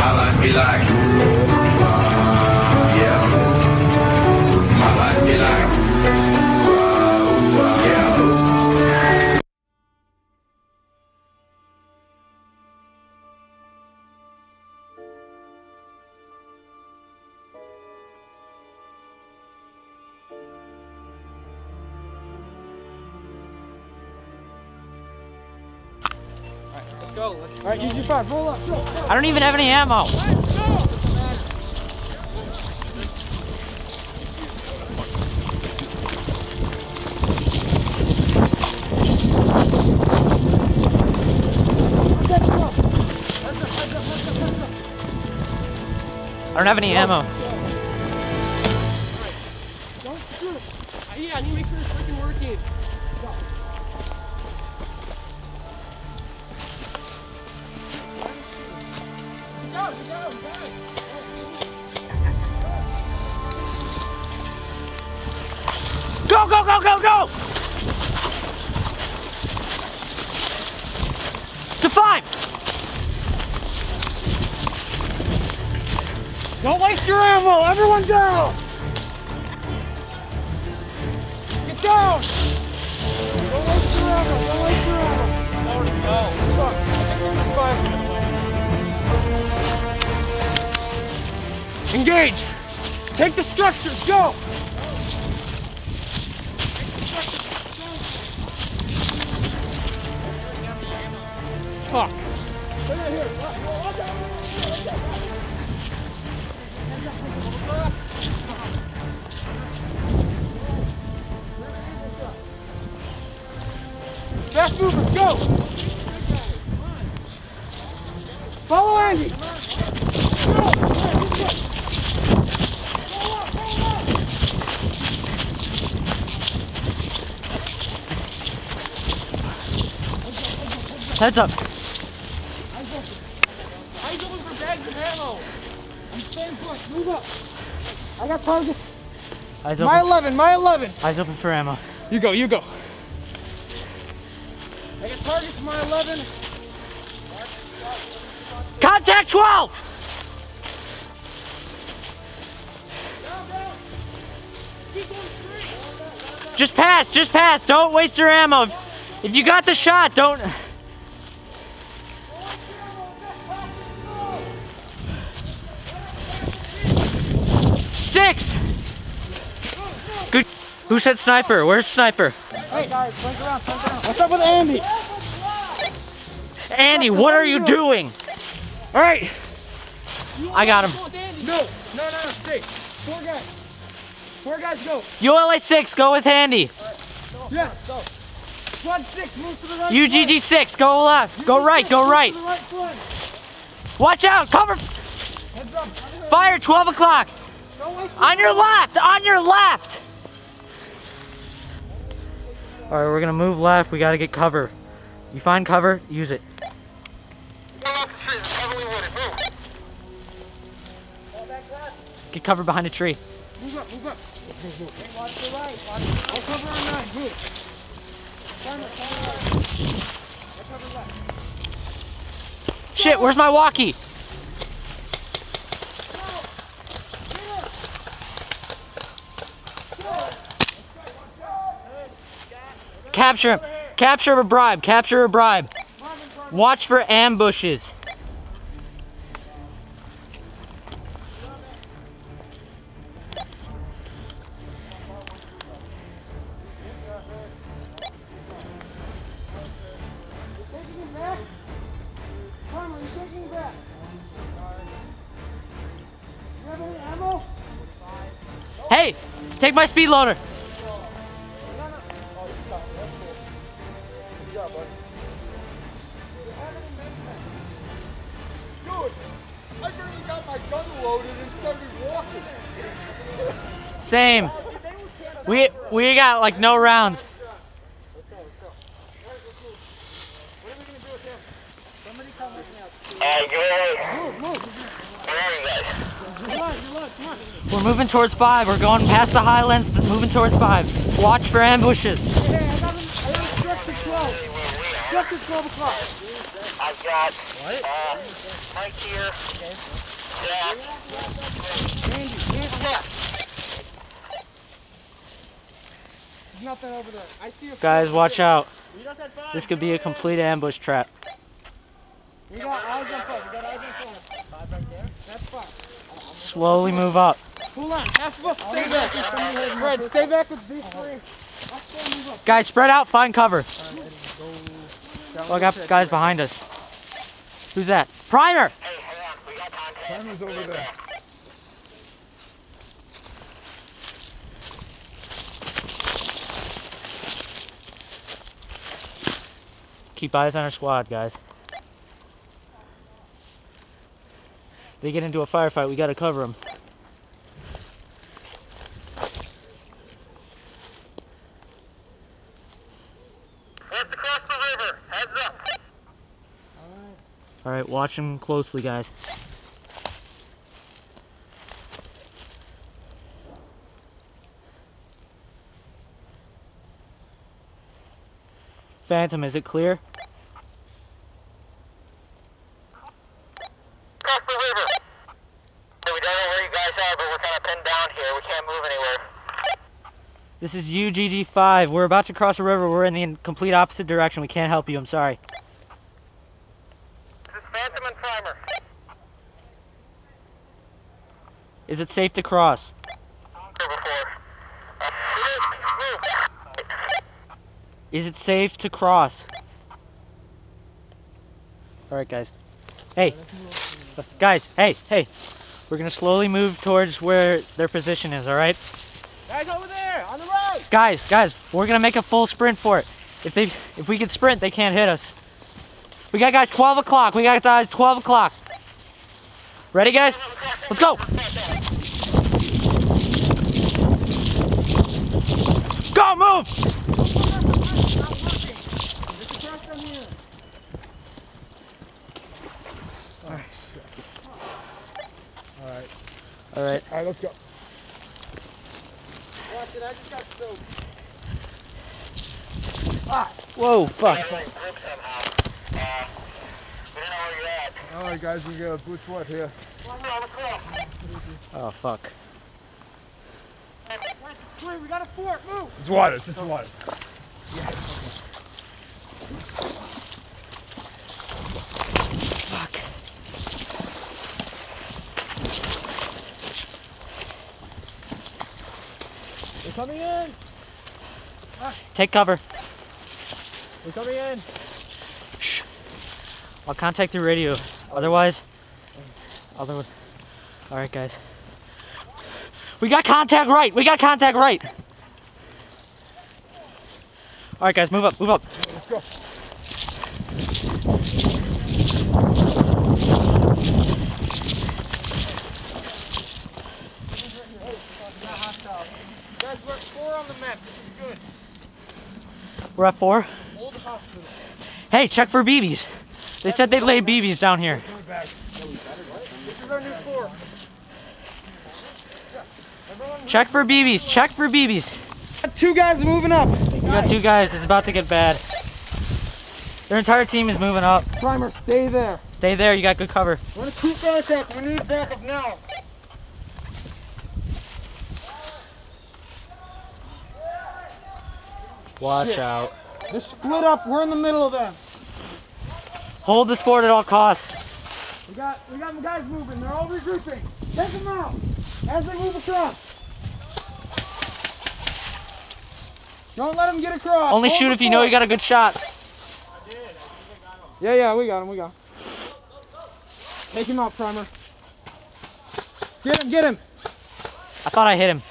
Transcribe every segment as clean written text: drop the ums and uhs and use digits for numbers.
My life be like, ooh, yeah. My life be like, ooh, yeah. Let's go. Alright, use your fire. Roll up. Go. I don't even have any ammo. I don't have any ammo. Don't shoot. Yeah, I need to make sure it's freaking working. Go, go, go, go, go! To 5! Don't waste your ammo! Everyone down! Get down! Don't waste your ammo! Don't waste your ammo! No. Engage! Take the structures! Go! Fuck! Fast movers, go! Follow Andy! Heads up. Eyes open for bags of ammo. I'm staying put. Move up. I got target. Eyes My open. 11. My 11. Eyes open for ammo. You go. You go. I got target to my 11. Contact 12! Just pass, just pass. Don't waste your ammo. If you got the shot, don't. Six! Good. Who said sniper? Where's sniper? Hey guys, flank around, flank around. What's up with Andy? Andy, what are you doing? Alright. I got him. No, stay. 4 guys. 4 guys, go. ULA 6, go with Andy. Yeah, go. Squad 6, move to the right. UGG 6, go left. Go right, go right. Watch out, cover. Heads up. Fire, 12 o'clock. On your left, on your left. All right, we're gonna move left. We gotta get cover. You find cover, use it. Get cover behind a tree. Move up, move up. Watch the right. I'll cover on 9. Move. I'll cover left. Shit, where's my walkie? Capture him. Capture a bribe. Capture a bribe. Watch for ambushes. Hey, take my speed loader. Same. We got like no rounds. We're moving towards 5. We're going past the highlands, but moving towards 5. Watch for ambushes. Hey, I got him struck to 12. Struck to 12 o'clock. I've got Mike here. Okay. Yeah. There's nothing over there. I see a Guys, watch out. We got that five. This could be a complete ambush trap. We got eyes on front. We got eyes on front. Five right there. That's five. Slowly move up. Hold on. Half of us stay back. Fred, stay back with these three. Guys, spread out. Find cover. Oh, I got guys behind us. Who's that? Primer! Hey, hang on. We got contact. Primer's over there. Keep eyes on our squad, guys. They get into a firefight, we gotta cover them. Let's cross the river. Heads up. Alright, watch them closely, guys. Phantom, is it clear? Cross the river. We don't know where you guys are, but we're kind of pinned down here. We can't move anywhere. This is UGG5. We're about to cross a river. We're in the complete opposite direction. We can't help you. I'm sorry. This is Phantom and Primer. Is it safe to cross? Here before. Move. Is it safe to cross? Alright, guys. Hey. Guys, hey. We're gonna slowly move towards where their position is, alright? Guys over there, on the right. Guys, we're gonna make a full sprint for it. If we can sprint, they can't hit us. We got guys 12 o'clock. We got guys 12 o'clock. Ready, guys? Let's go. Go, move! All right, let's go. Watch it, I just got soaked. Whoa, fuck. We don't know where you're at. Alright guys, we got boots what here? Oh, fuck. We got a fort, move! It's water, it's just water. Fuck. We're coming in! Take cover. We're coming in! Shh. I'll contact the radio. Otherwise. Alright, guys. We got contact right! We got contact right! Alright, guys, move up, move up. Let's go. Guys, we're at 4 on the map. This is good. We're at 4. Old hospital. Hey, check for BBs. They said they'd lay BBs down here. This is our new fort. Check for BBs. Check for BBs. Got 2 guys moving up. We got 2 guys. It's about to get bad. Their entire team is moving up. Primer, stay there. Stay there. You got good cover. We're gonna keep backup. We need backup now. Watch Shit. out. They're split up. We're in the middle of them. Hold this fort at all costs. We got guys moving. They're all regrouping. Take them out as they move across. Don't let them get across. Only Hold shoot the if you know fort. you got a good shot. Yeah, we got him. Take him out, Primer. Get him. I thought I hit him.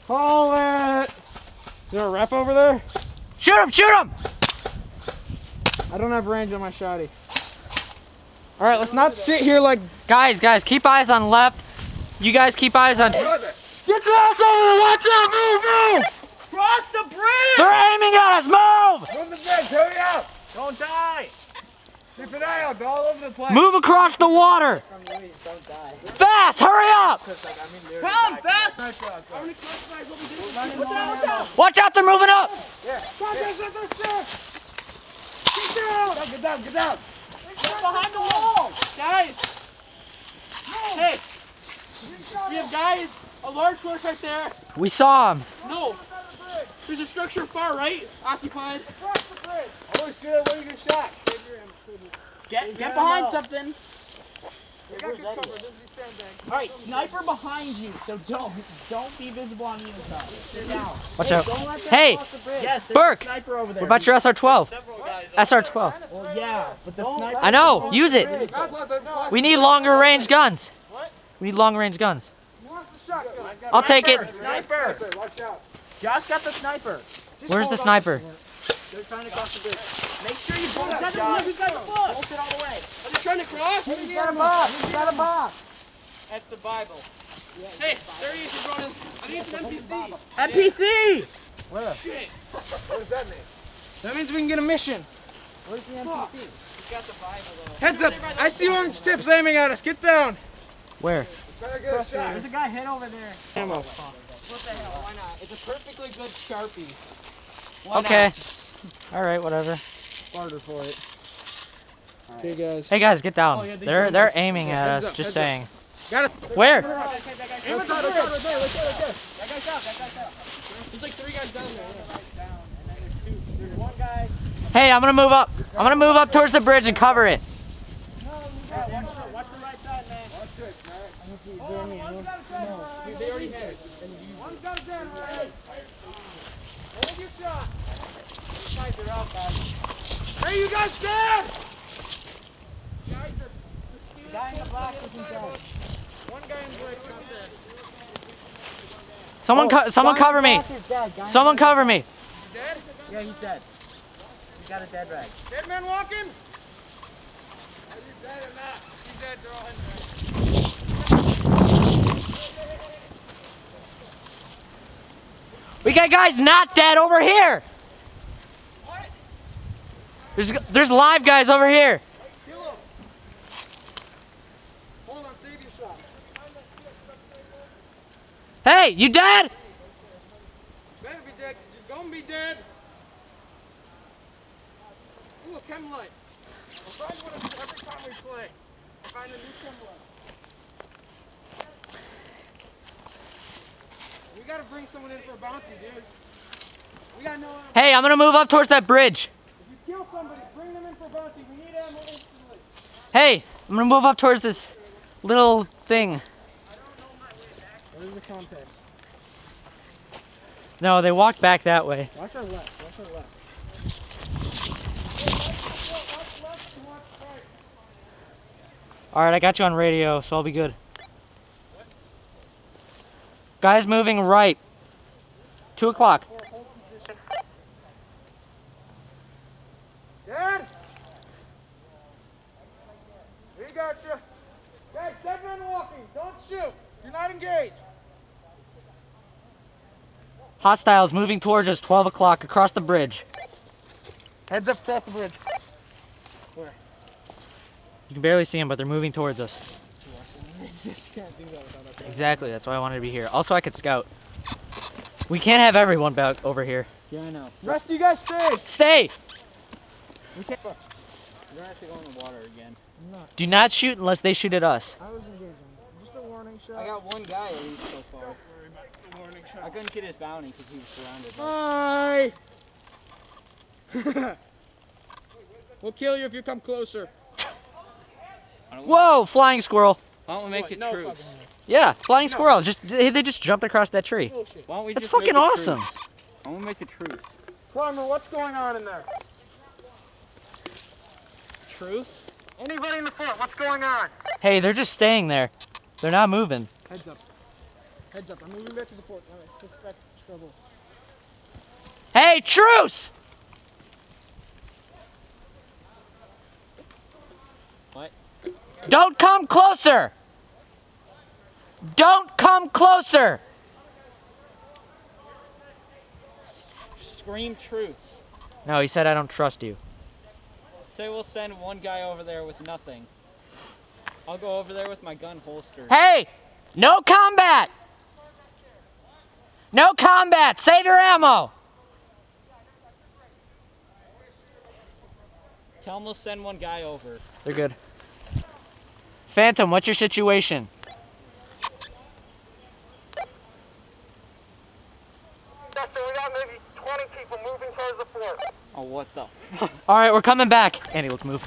Call it. Is there a rep over there? Shoot him! I don't have range on my shotty. All right, let's not sit here like. Guys, keep eyes on left. You guys keep eyes on. Get your ass over there! Watch out! Move! Cross the bridge! They're aiming at us! Move! Move the bridge! Hurry up! Don't die! Keep an eye out! They're all over the place. Move across the water! Fast! Hurry up! Come fast! Watch out! They're moving up! Get down! Get behind the wall! Guys! Hey! We have guys, a large force right there. We saw him. No. There's a structure far right, occupied. Across the bridge! Oh shit, where you get shot? Get behind something. We got good cover, this is the sandbag. Alright, sniper behind you, so don't be visible on the inside. Sit down. Watch Hey, out. don't let that Hey! cross the bridge. Yes, Burke! Sniper over there. What about your SR-12? SR-12. Well, yeah, but the sniper... I know, use it. We need longer range guns. What? We need long range guns. Who wants the shotgun? I'll take it. Sniper! Watch out. Josh got the sniper. Just Where's hold the on. sniper? They're trying to cross the bridge. Make sure you bolt it. Who's got the foot? Bolt it all the way. Are they trying to cross? He's got a box. He's got a box. That's the Bible. Hey, there he is. He's running. I need an NPC. NPC! Where? Shit. What does that mean? That means we can get a mission. Where's the NPC? He's got the Bible though. Heads up! I see orange tips aiming at us. Get down. Where? Trying to get a shot. There's a guy hid over there. Ammo. What the hell? Why not? It's a perfectly good Sharpie. Okay. Alright, whatever. Barter for it. Okay, guys. Hey guys, get down. yeah, they they're do. they're aiming at Heads us, up, just heads up. saying. Got it. Where? Aim at the bridge. Right there, right there. That guy's out, that guy's out. There's like 3 guys down there. Down, and then there's one guy. Hey, I'm gonna move up. I'm gonna move up towards the bridge and cover it. No, you got watch the right side, man. Watch it, man. Hold on, one's got a dead right. Dude, they already had it. One's got a dead right. Hold your shot. These guys are out, guys. Hey, you guys dead? Guy in the black isn't dead. One guy in black not dead. Someone cover me. Someone cover me. Dead? Yeah, he's dead. He's got a dead rag. Dead man walking? Are you dead or not? You dead, they're all in there. We got guys not dead over here. What? There's live guys over here. Kill him. Hold on, save your shot. Hey, you dead? Better be dead, 'cause you're gonna be dead. Ooh, a chem light. I'll find one of them every time we play. I'll find a new chem light. We gotta bring someone in for a bounty, dude. We got no ammo. Hey, I'm gonna move up towards that bridge. If you kill somebody, bring them in for bounty. We need ammo instantly. Hey, I'm gonna move up towards this little thing. Where's the contact? No, they walked back that way. Watch our left. Watch our left. Alright, I got you on radio, so I'll be good. Guys moving right. 2 o'clock. Dad? We got you. Guys, dead man walking. Don't shoot. You're not engaged. Hostiles moving towards us, 12 o'clock, across the bridge. Heads up across the bridge. Where? You can barely see them, but they're moving towards us. Just can't do that without us. Exactly, that's why I wanted to be here. Also, I could scout. We can't have everyone back over here. Yeah, I know. The rest of you guys stay. Stay! We can't. You're gonna have to go in the water again. Do not shoot unless they shoot at us. I was engaging. Just a warning shot. I got one guy at least so far. I couldn't get his bounty because he was surrounded. Hi! We'll kill you if you come closer. Whoa, flying squirrel. Why don't we make it truce? Yeah, flying squirrel. They just jumped across that tree. Why don't we That's just make fucking a awesome. Truce? I want to make a truce. Primer, what's going on in there? Truce? Anybody in the front, what's going on? Hey, they're just staying there. They're not moving. Heads up. Heads up. I'm moving back to the fort. I suspect trouble. Hey, truce! What? Don't come closer! Don't come closer! Scream truce. No, he said I don't trust you. Say we'll send one guy over there with nothing. I'll go over there with my gun holstered. Hey! No combat! No combat! Save your ammo! Tell them we'll send one guy over. They're good. Phantom, what's your situation? Dexter, we got maybe 20 people moving towards the fort. Oh, what the? All right, we're coming back. Andy, let's move.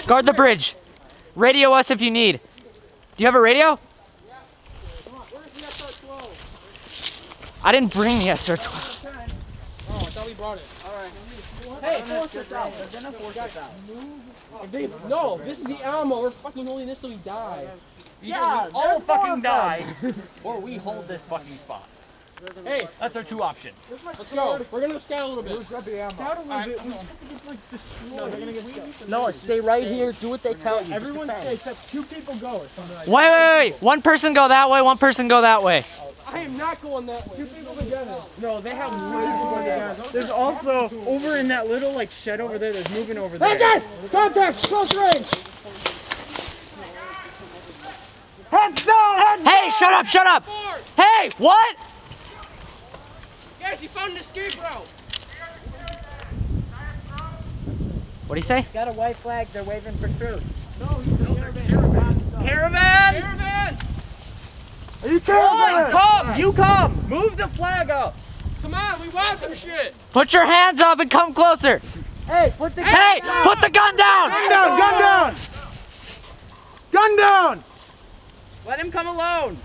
Guard the bridge. Radio us if you need. Do you have a radio? I didn't bring the SR-12. Oh, I thought we brought it. Alright. Hey, force us out. No, this is the ammo. We're fucking holding this till we die. Yeah, all fucking die. Or we hold this fucking spot. Hey, that's our two options. Let's go. We're gonna scout a little bit. No, stay right here. Do what they tell you. Everyone stay except 2 people go or something like that. Wait. One person go that way, one person go that way. I am not going that way. 2 people together. No, they have more people together. There's also, over in that little, like, shed over there, there's moving over there. Hey guys! Contact! Close range! Heads down! Heads Hey, shut up! Hey, what? Guys, you found an escape route! What'd he say? Got a white flag, they're waving for truce. No, he's a caravan. Caravan! Caravan! Are you caravan? You come! Move the flag up! Come on, we want some shit! Put your hands up and come closer! Hey, put the Put the gun down! Gun down! Let him come alone.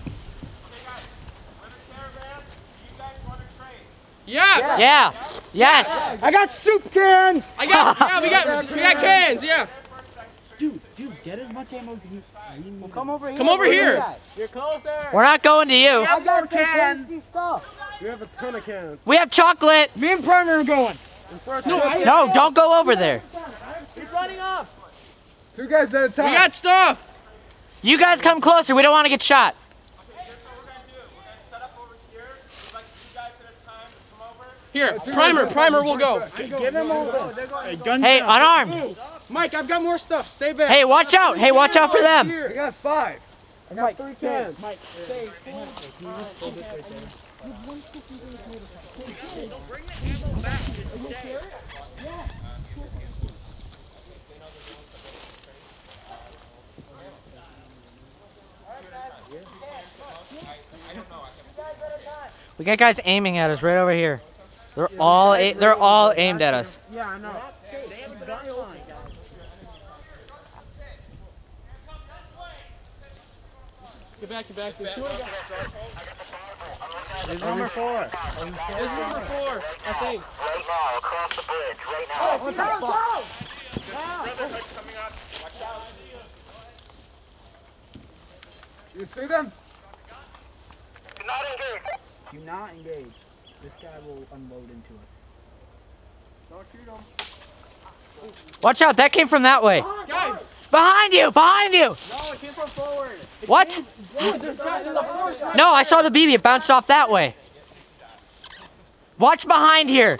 Yeah! Yeah. Yes. I got soup cans! We got cans, yeah! Dude, get as much ammo as you need. Well, come over here. Come over here! You're closer. We're not going to you. I got cans. We have a ton of cans. We have chocolate. Me and Primer are going! No, don't go over there. He's running off. 2 guys at a time. We got stuff! You guys come closer. We don't want to get shot. Here, Primer will go. Give him over. Hey, unarmed. Mike, I've got more stuff. Stay back. Hey, watch out. Hey, watch out for them. I got 5. I got 3 cans. Mike, stay. We got guys aiming at us right over here. They're all aimed at us. Yeah, I know. They have a gun line. Get back. This is number 4. This is number 4, I think. Right now, across the bridge, right now. Oh, what the fuck? You see them? Do not engage. Do not engage. This guy will unload into us. Don't shoot them. Watch out. That came from that way. Guys! Behind you. No, it came from forward. What? There's a horse right No, I saw the BB. It bounced off that way. Watch behind here.